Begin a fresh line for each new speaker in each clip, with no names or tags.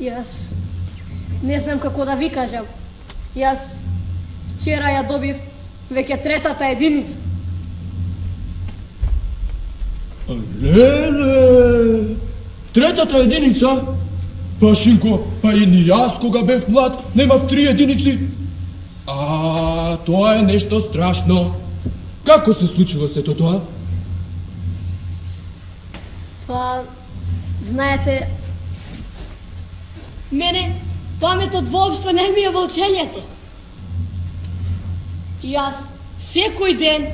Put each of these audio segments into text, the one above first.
Јас не знам како да ви кажам. Јас вчера ја добив веќе третата единица.
Леле, третата единица? Па Шинко, па и ни јас кога бев млад немав 3 единици. Тоа е нешто страшно. Како се случило сето тоа?
Па, знаете, мене паметот воопшто не ми е во учењето. Јас секој ден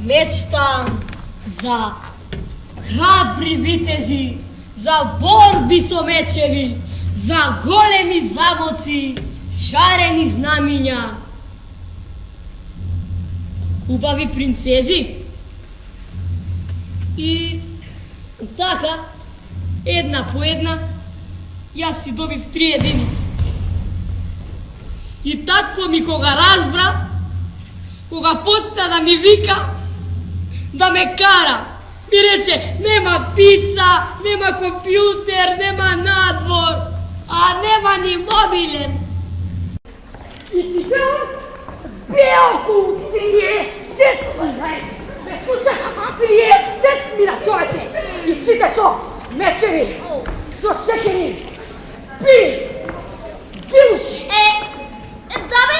мечтам за храбри витези, за борби со мечеви, за големи замоци, шарени знамиња, убави принцези. И така, една по една, јас си добив 3 единици. И татко ми кога разбра, кога почна да ми вика, да ме кара, ми рече, нема пица, нема компјутер, нема надвор, а нема ни мобилен. И ти бе околу 30, ме слушаш, 30 мина, човече, и сите со мечеви, со секери, пили, пилушки.
Да бе,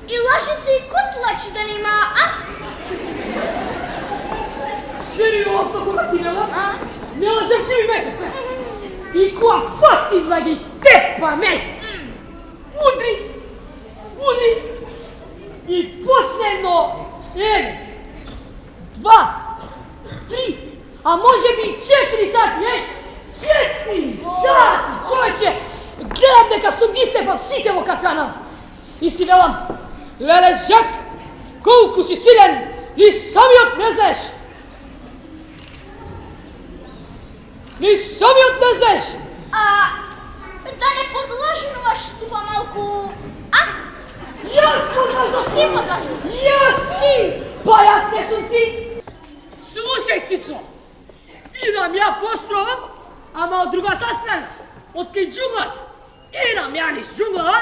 и лашици и кутлачи да нема, а?
Сериозно кога ти гледам? Не лажам че ми беше. И кога фати за ги тепа мет. Удри, удри. И последно 1, 2, 3, а може би 4 сати, 4 сати, човече. Гледам дека сум истепав сите во кафјана. И си велам, леле Жак, колку си силен и самиот не знаеш. Ни самиот не знаеш.
Да не подложнуваш тука малку, а?
Јас подложнувам.
Ти подложнуваш.
Јас ти. Па јас не сум ти. Слушај, Цицо. Идам ја постровам, ама од другата страна, од кај џунглата. Идам ја низ џунглата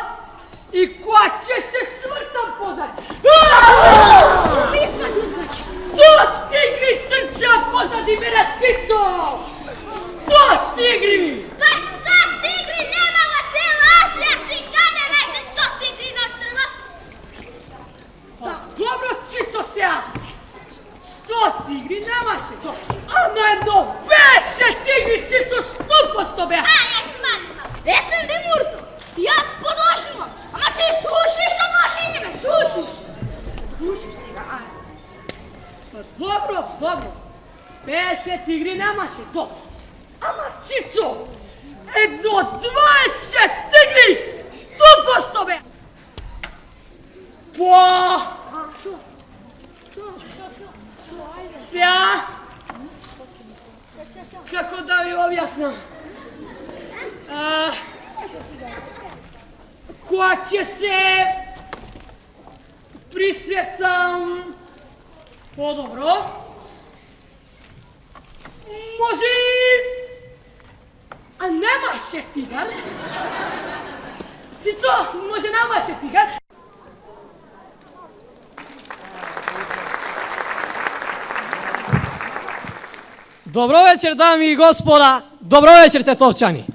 и кога ќе се свртам позади.
Убиства ти значи.
100 тигри трча позади мене, Цицо. 100 тигри!
Па 100 тигри нема во цела Азија, ти каде најде 100 тигри на стрва?
Добро, Цицо, сеа. 100 тигри немаше, ама едно беше тигри, Цицо, 100% беа.
Јас манивам. Ефенди Мурто, јас подложувам, ама ти слушиш одложи не ме, слушиш. Слушиш сега,
Добро. 50 тигри немаше, добро. Ама, Цицо, едно 20 тигри, 100% бе! Шо? Сега, како да ви објаснам? Кога ќе се присетам подобро, може а немаше тигар? Цицо, може немаше тигар?
Добро вечер, дами и господа. Добро вечер, тетовчани.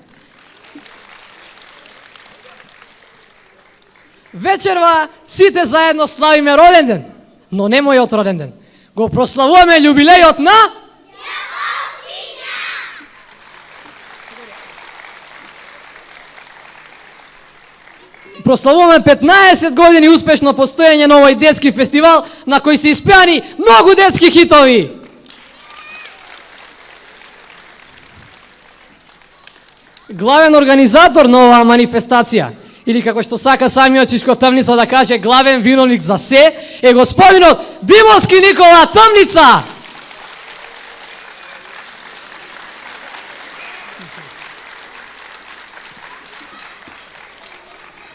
Вечерва сите заедно славиме роден ден, но не мојот роден ден. Го прославуваме јубилејот на Прославуваме 15 години успешно постоење на овој детски фестивал на кој се испеани многу детски хитови. Главен организатор на оваа манифестација, или како што сака самиот Чичко Тмница да каже, главен виновник за се, е господинот Димовски Никола Тмница.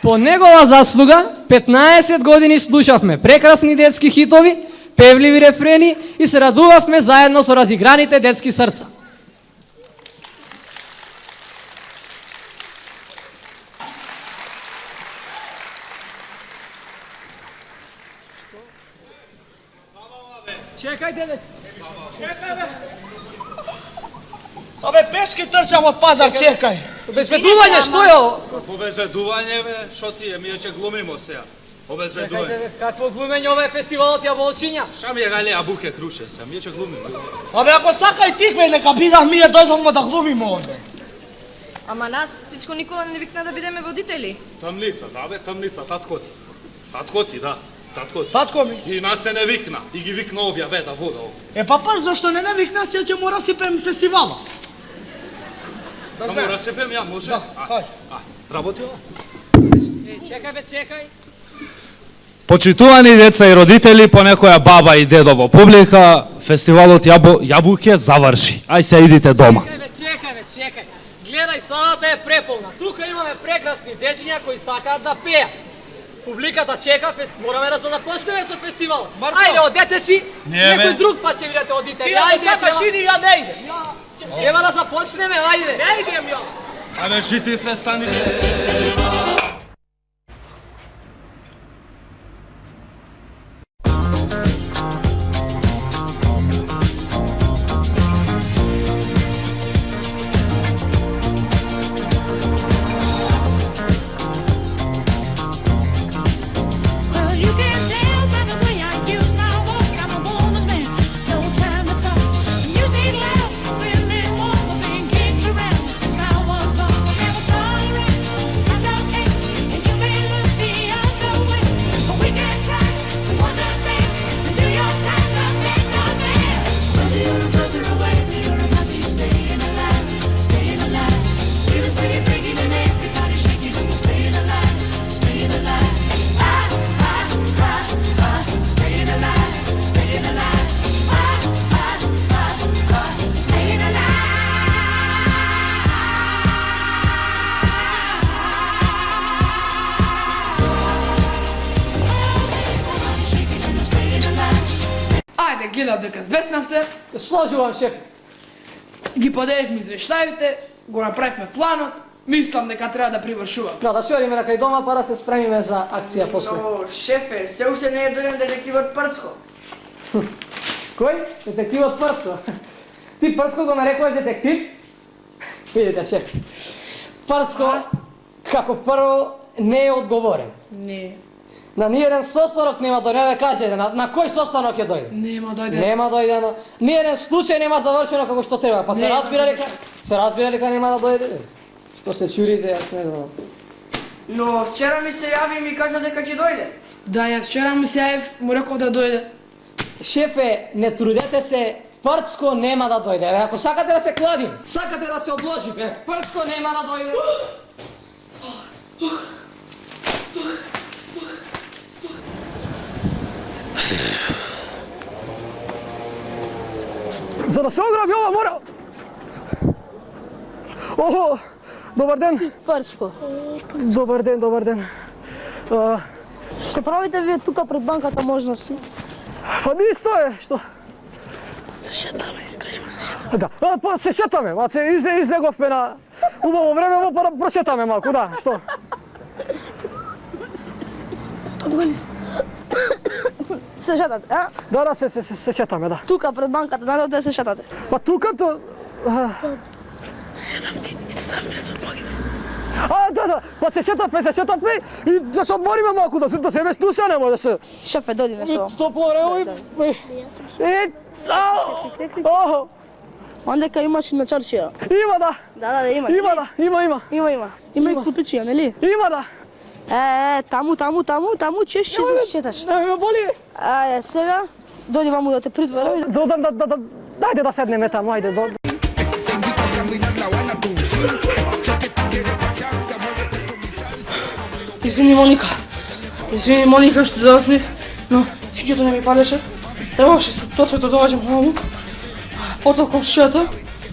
По негова заслуга 15 години слушавме прекрасни детски хитови, певливи рефрени и се радувавме заедно со разиграните детски срца. Чекајте, бе.
Абе, пешки трчам од пазар, чекај.
Обезбедување, што е ово?
Обезбедување, бе, шо ти е, ние ќе глумимо сега.
Чекајте,
Обезбедување.
бе, какво глумење, ова е фестивалот ја Волчиња.
Ша ми е гале абуке круше се, ние ќе глумимо.
Абе, ако сакај тикве, нека бидам ние дојдовме да глумиме овде.
Ама нас всичко Никола не викна да бидеме водители.
Тамница, да бе, тамница, татко ти. Татко ти, да. Татко ти.
Татко ми.
И нас те не викна, и ги викна овија, бе, да вода овде.
Па паш зашто не викна, се ќе мора сипем фестивалот.
Да мора се пем ја, може?
Да, хај.
Работи ова?
Чекај, бе, чекај.
Почитувани деца и родители, по некоја баба и дедо во публика, фестивалот Јабуке заврши. Ај се идите дома.
Чекај, бе, чекај, бе, чекај. Гледај, салата е преполна. Тука имаме прекрасни дечиња кои сакаат да пеат. Публиката чека, мораме да се започнеме со фестивалот.
Марко.
Ајде, одете си.
Не,
Некој
бе.
друг пат ќе видите, одите.
Ти ако сакаш иди, ја не идем.
Треба да започнеме, ајде.
Не идем ја.
Абе, жити се, стани.
Well, you can tell by the way I use my walk. I'm a woman's man, no time to talk. Music loud, really more for being kicked around since I was born. Never tolerate, that's okay. And you may look the other way, but we can try to understand and do your time to make no man. Whether you're a brother or whether you're a mother, you're staying alive, staying alive. Feel the city breaking and everybody shaking, and we're staying alive, staying alive. Staying alive, staying alive. Staying
Ајде, гледав дека збеснавте,
Се сложувам, шеф.
ги поделивме извештајите, го направивме планот, мислам дека треба да привршувам.
Да си одиме на кај дома, па да се спремиме за акција после.
Но, шефе, се уште не е дојден детективот Прцко.
Кој? Детективот Прцко. Ти Прцко го нарекуваш детектив? Видите, шеф. Прцко, како прво, не е одговорен.
Не,
На ниеден состанок нема дојде, кажете, на кој состанок ќе дојде?
нема дојде.
Нема дојдено. Ниеден случај нема завршено како што треба. Па се
Нема
разбира дека нема да дојде. Што се чурите, јас не знам.
Но вчера ми се јави и ми кажа дека ќе дојде.
Да, јас вчера му се јавив, му реков да дојде.
Шефе, не трудете се, Прцко нема да дојде. Бе, ако сакате да се кладим, сакате да се обложиме, Прцко нема да дојде. За да се ограби ова мора... Охо, добар ден.
Прцко.
Добар ден, добар ден.
Што правите вие тука пред банката можности?
Па нисто е, што?
Се шетаме, кажемо се шетаме.
Да, па се шетаме, ма се излеговме на убаво време, во па да прошетаме малку, да, што?
Се шетате, а?
Да, се шетаме, да.
Тука пред банката, наредите се шетате.
Па тука то... Да, па се шетавме и да се одмориме малку, да се ме слушаме, може да се...
Шефе, дојди нешто.
Топло време Охо,
Ондека имаш и на чаршија.
има да,
Да, има.
има.
Има и клупичија, нели?
Има да.
Таму чеш се шеташ.
Ме боли.
Сега, дојди ваму да те притворам.
Дајде да седнеме таму, ајде.
Извини, Моника, што да осмив, но шиќето не ми палеше. Требаше се точно да доаѓам оваму. Потоа комшијата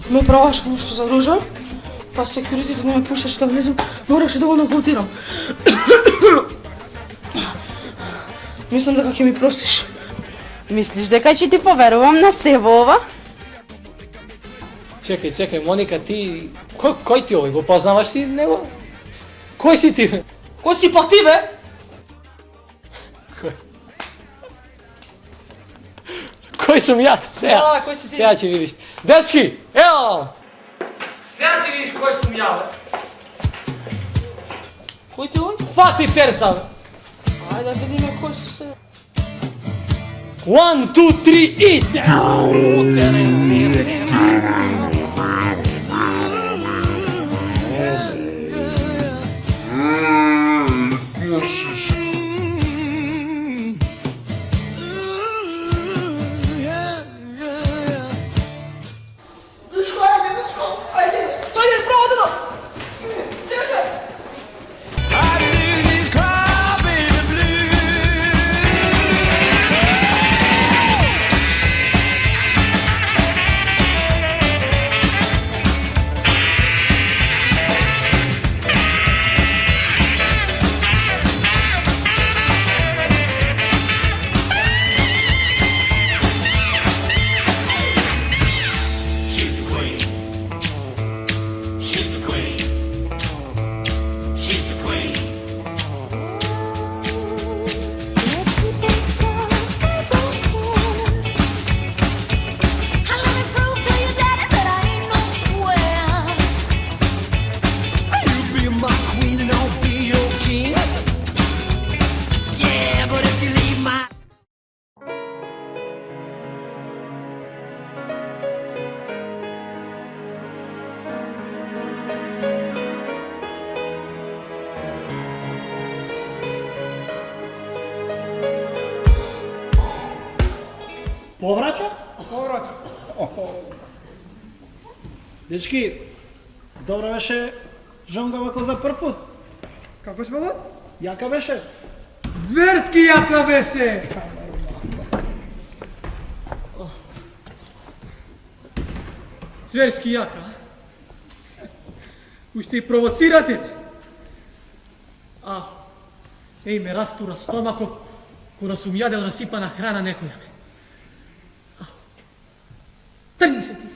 ме праваше нешто за ружа. Та секјуритите не ме пушташе да влезам, мораше да го наголтирам. Мислам дека ќе ми простиш.
Мислиш дека ќе ти поверувам на себе ова?
Чекај, Моника, ти... Кој ти овој? Го познаваш ти него? Кој си ти?
Кој си па ти, бе?
koji sam ja? Сега.
Da, koji si ti?
Сега će vidiš. Dečki, evo! Сега će vidiš koji sam ja, bе.
Koji ti on?
Fati Terza, bе.
Ajde da vidimo koji su se...
1, 2, 3 i...
Ajde, pravo da da! Češe!
She's the queen. She's the queen. She's the queen. You be my queen and I'll be your king. Yeah, but if you leave my
Povraća? Povraća. Dečki, dobro беше жонга вако за прв пут. Како ще бъде? Яка беше. Зверски яка беше! Зверски яка? Уште и провоцирате? Ей, ме растура стомаков, кога сум јадел расипана храна некоја. Тргни се ти!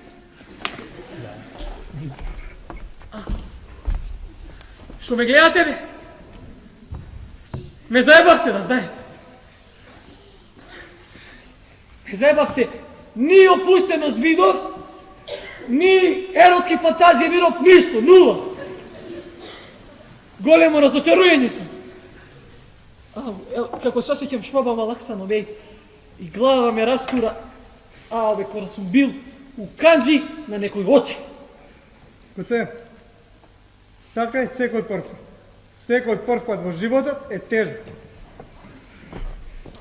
Што ме гледате, бе? Ме заебавте, да знаете. Ме заебавте. Ни опустеност видов, ни еротски фантазија видов, ништо, нула. Големо разочарујење сум. Како се осеќам шваба малаксано, бе, и глава ме растура. Бе, кога сум бил у канџи на некој оче.
Коце, така е секој прв. Секој прв пат во животот е тежок.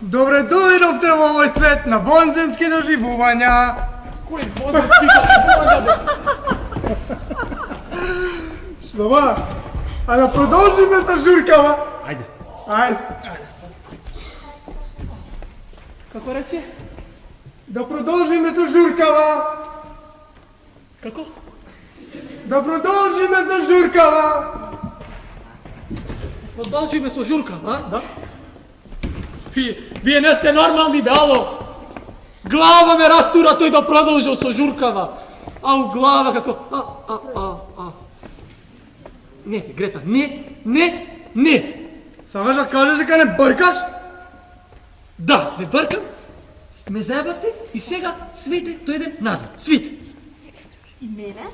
Добре дојдовте во овој свет на вонземски доживувања.
Кој вонземски доживувања, бе?
Шваба, а да продолжиме со журкава.
Ајде.
Ајде.
Како рече?
Да продолжиме со журкава.
Како?
Да продолжиме со журкава.
Продолжиме со журка, а? Да. Вие не сте нормални, бе, ало. Глава ме растура тој да продолжил со журкава. Ау, глава како... Не, Грета, не.
Сакаш да кажеш дека не бъркаш?
Да, не бъркам. Ме заебавте и сега свите дојде надвор. Свите.
И мене?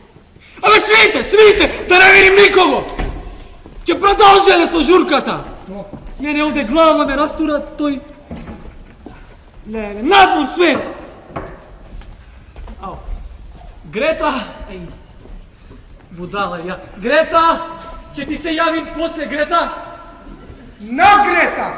Свите! Да не видим никого! Ќе продолжеле со журката! Не, овде глава ме растура тој... Не, надвор све! Ау. Грета! Еј, будала ја. Грета! Ќе ти се јавим после, Грета!
На Грета!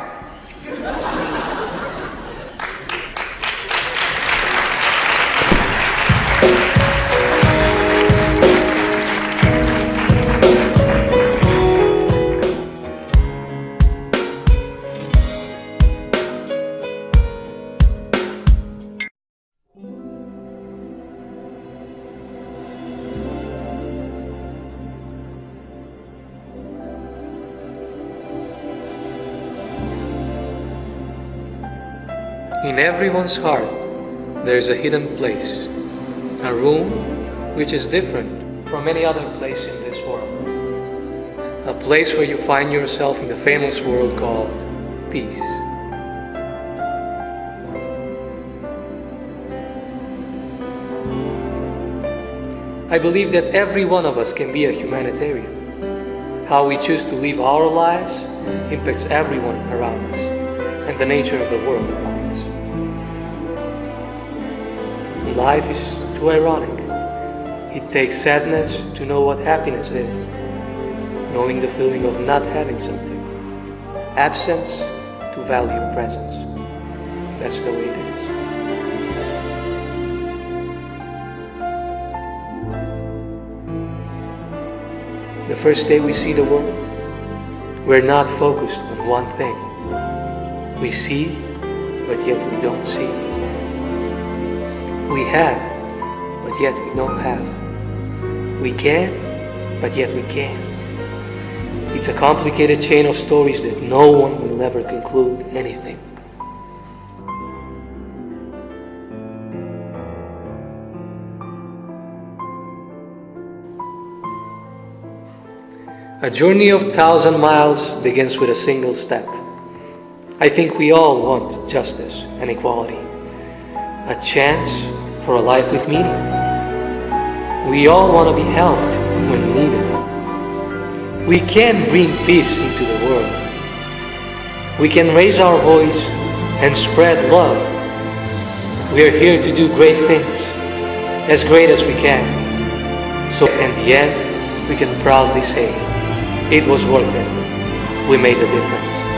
In everyone's heart, there is a hidden place, a room which is different from any other place in this world. A place where you find yourself in the famous world called peace. I believe that every one of us can be a humanitarian. How we choose to live our lives impacts everyone around us and the nature of the world around us. Life is too ironic. It takes sadness to know what happiness is, knowing the feeling of not having something, absence to value presence. That's the way it is. The first day we see the world, we're not focused on one thing. We see, but yet we don't see. We have, but yet we don't have. We can, but yet we can't. It's a complicated chain of stories that no one will ever conclude anything. A journey of 1,000 miles begins with a single step. I think we all want justice and equality, a chance for a life with meaning. We all want to be helped when we need it. We can bring peace into the world. We can raise our voice and spread love. We are here to do great things, as great as we can. So in the end, we can proudly say, it was worth it. We made a difference.